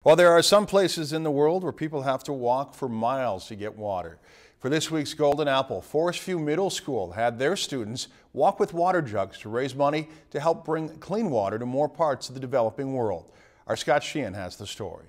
Well, there are some places in the world where people have to walk for miles to get water. For this week's Golden Apple, Forestview Middle School had their students walk with water jugs to raise money to help bring clean water to more parts of the developing world. Our Scott Sheehan has the story.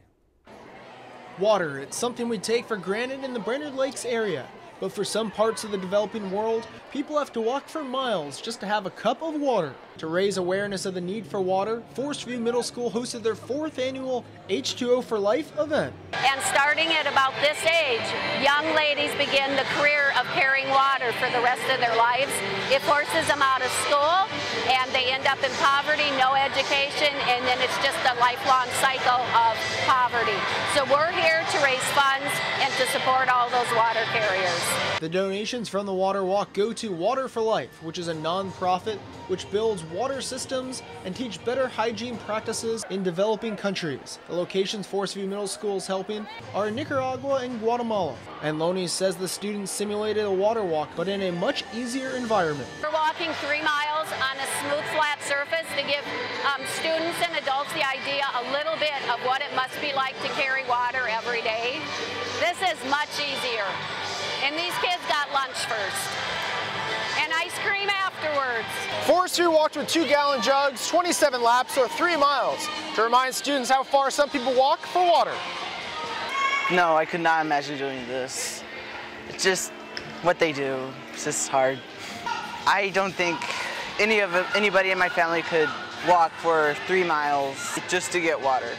Water, it's something we take for granted in the Brainerd Lakes area. But for some parts of the developing world, people have to walk for miles just to have a cup of water. To raise awareness of the need for water, Forestview Middle School hosted their 4th annual H2O for Life event. And starting at about this age, young ladies begin the career of carrying water for the rest of their lives. It forces them out of school and they end up in poverty, no education, and then it's just a lifelong cycle of poverty. So we're here to raise funds and to support all those water carriers. The donations from the Water Walk go to Water for Life, which is a non-profit which builds water systems and teach better hygiene practices in developing countries. The locations Forestview Middle School is helping are in Nicaragua and Guatemala. And Loney says the students simulated a water walk, but in a much easier environment. We're walking 3 miles on a smooth, flat surface to give students and adults the idea a little bit of what it must be like to carry water every day. This is much easier. And these kids got lunch first. And ice cream afterwards. Forestview walked with 2-gallon jugs, 27 laps, or 3 miles, to remind students how far some people walk for water. No, I could not imagine doing this. It's just what they do. It's just hard. I don't think anybody in my family could walk for 3 miles just to get water.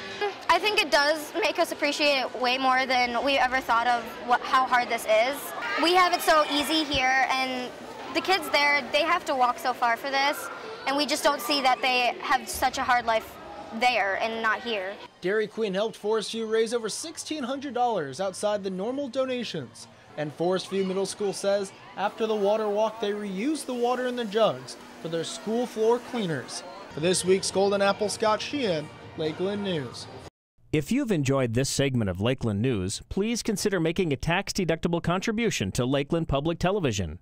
I think it does make us appreciate it way more than we ever thought of how hard this is. We have it so easy here, and the kids there, they have to walk so far for this, and we just don't see that they have such a hard life there and not here. Dairy Queen helped Forestview raise over $1,600 outside the normal donations. And Forestview Middle School says after the water walk, they reuse the water in the jugs for their school floor cleaners. For this week's Golden Apple, Scott Sheehan, Lakeland News. If you've enjoyed this segment of Lakeland News, please consider making a tax-deductible contribution to Lakeland Public Television.